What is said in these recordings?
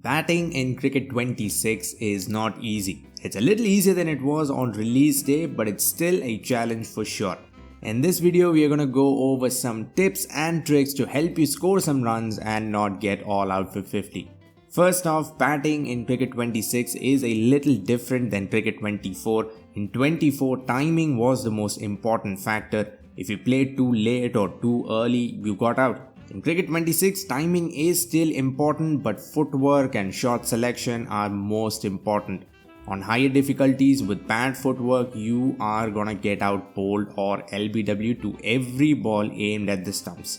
Batting in Cricket 26 is not easy. It's a little easier than it was on release day, but it's still a challenge for sure. In this video, we are going to go over some tips and tricks to help you score some runs and not get all out for 50. First off, batting in Cricket 26 is a little different than Cricket 24. In 24, timing was the most important factor. If you played too late or too early, you got out. In Cricket 26, timing is still important, but footwork and shot selection are most important. On higher difficulties with bad footwork, you are gonna get out bowled or LBW to every ball aimed at the stumps.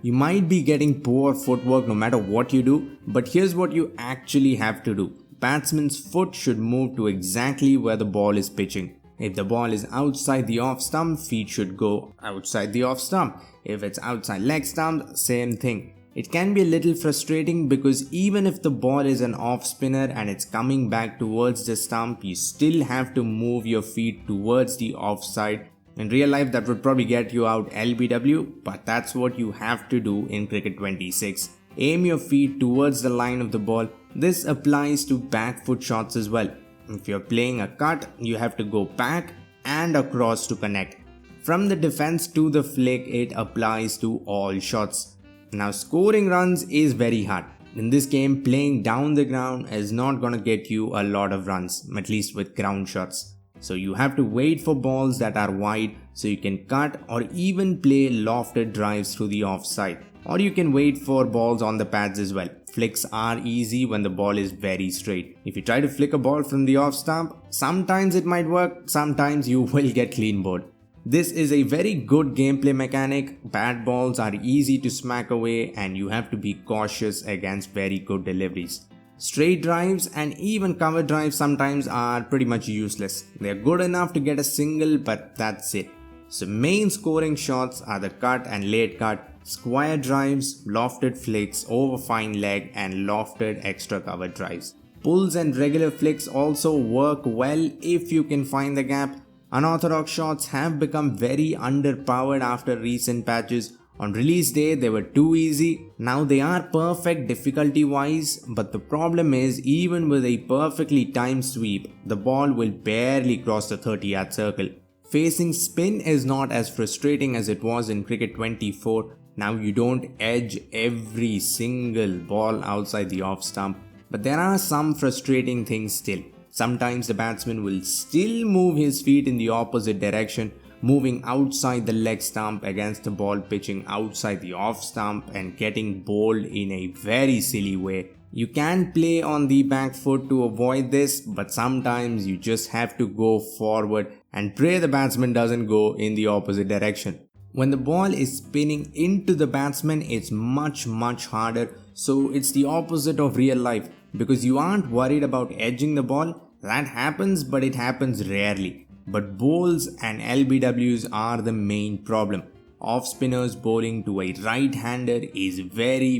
You might be getting poor footwork no matter what you do, but here's what you actually have to do. Batsman's foot should move to exactly where the ball is pitching. If the ball is outside the off stump, feet should go outside the off stump. If it's outside leg stump, same thing. It can be a little frustrating because even if the ball is an off spinner and it's coming back towards the stump, you still have to move your feet towards the offside. In real life, that would probably get you out LBW, but that's what you have to do in Cricket 26. Aim your feet towards the line of the ball. This applies to back foot shots as well. If you're playing a cut, you have to go back and across to connect. From the defense to the flick, it applies to all shots. Now, scoring runs is very hard. In this game, playing down the ground is not gonna get you a lot of runs, at least with ground shots. So you have to wait for balls that are wide so you can cut or even play lofted drives through the offside. Or you can wait for balls on the pads as well. Flicks are easy when the ball is very straight. If you try to flick a ball from the off stump, sometimes it might work, sometimes you will get clean bowled. This is a very good gameplay mechanic. Bad balls are easy to smack away and you have to be cautious against very good deliveries. Straight drives and even cover drives sometimes are pretty much useless. They are good enough to get a single, but that's it. So main scoring shots are the cut and late cut, square drives, lofted flicks, over fine leg and lofted extra cover drives. Pulls and regular flicks also work well if you can find the gap. Unorthodox shots have become very underpowered after recent patches. On release day, they were too easy. Now they are perfect difficulty wise, but the problem is even with a perfectly timed sweep, the ball will barely cross the 30-yard circle. Facing spin is not as frustrating as it was in Cricket 24. Now you don't edge every single ball outside the off stump, but there are some frustrating things still. Sometimes the batsman will still move his feet in the opposite direction, moving outside the leg stump against the ball pitching outside the off stump and getting bowled in a very silly way. You can play on the back foot to avoid this, but sometimes you just have to go forward and pray the batsman doesn't go in the opposite direction. When the ball is spinning into the batsman, it's much harder. So it's the opposite of real life because you aren't worried about edging the ball. That happens, but it happens rarely. But bowls and LBWs are the main problem. Off spinners bowling to a right-hander is very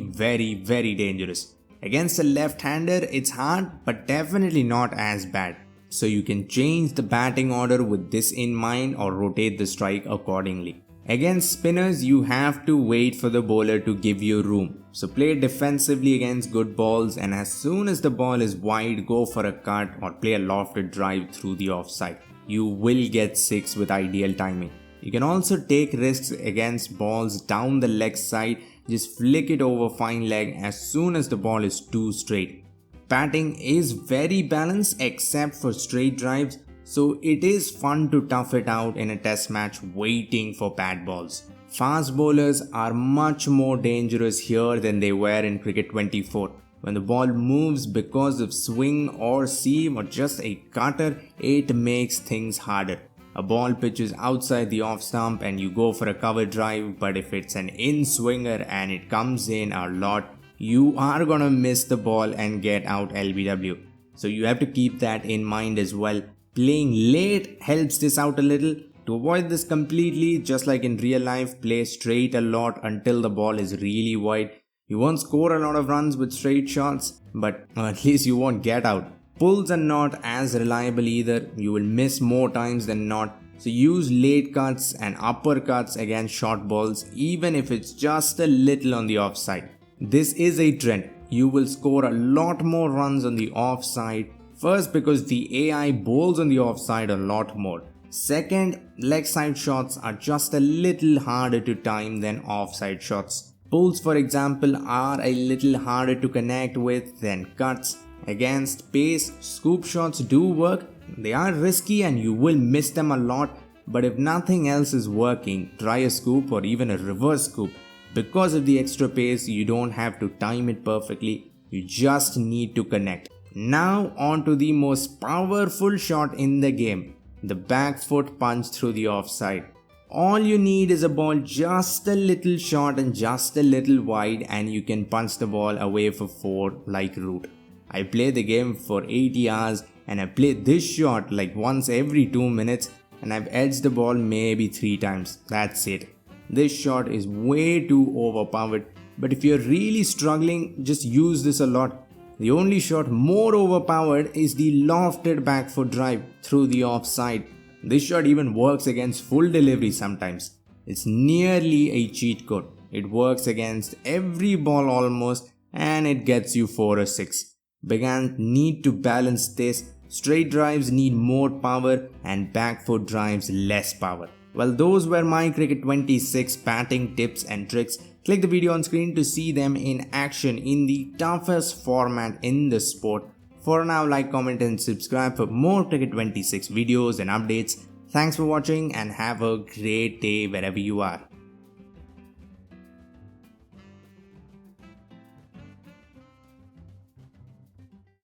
dangerous. Against a left-hander, it's hard, but definitely not as bad. So you can change the batting order with this in mind or rotate the strike accordingly. Against spinners, you have to wait for the bowler to give you room. So play defensively against good balls, and as soon as the ball is wide, go for a cut or play a lofted drive through the offside. You will get 6 with ideal timing. You can also take risks against balls down the leg side. Just flick it over fine leg as soon as the ball is too straight. Batting is very balanced except for straight drives. So it is fun to tough it out in a test match waiting for bad balls. Fast bowlers are much more dangerous here than they were in Cricket 24. When the ball moves because of swing or seam or just a cutter, it makes things harder. A ball pitches outside the off stump and you go for a cover drive, but if it's an in swinger and it comes in a lot, you are gonna miss the ball and get out LBW. So you have to keep that in mind as well. Playing late helps this out a little. To avoid this completely, just like in real life, play straight a lot until the ball is really wide. You won't score a lot of runs with straight shots, but at least you won't get out. Pulls are not as reliable either. You will miss more times than not. So use late cuts and uppercuts against short balls even if it's just a little on the offside. This is a trend. you will score a lot more runs on the offside. First, because the AI bowls on the offside a lot more. Second, leg side shots are just a little harder to time than offside shots. Pulls, for example, are a little harder to connect with than cuts. Against pace, scoop shots do work. They are risky and you will miss them a lot, but if nothing else is working, try a scoop or even a reverse scoop. Because of the extra pace, you don't have to time it perfectly, you just need to connect. Now on to the most powerful shot in the game, the back foot punch through the offside. All you need is a ball just a little short and just a little wide and you can punch the ball away for 4 like Root. I play the game for 80 hours and I play this shot like once every 2 minutes and I've edged the ball maybe 3 times. That's it. This shot is way too overpowered, but if you're really struggling, just use this a lot. The only shot more overpowered is the lofted back foot drive through the offside. This shot even works against full delivery sometimes. It's nearly a cheat code. It works against every ball almost and it gets you 4 or 6. Beginners need to balance this. Straight drives need more power and back foot drives less power. Well, those were my Cricket 26 batting tips and tricks. Click the video on screen to see them in action in the toughest format in the sport. For now, like, comment and subscribe for more Cricket 26 videos and updates. Thanks for watching and have a great day wherever you are.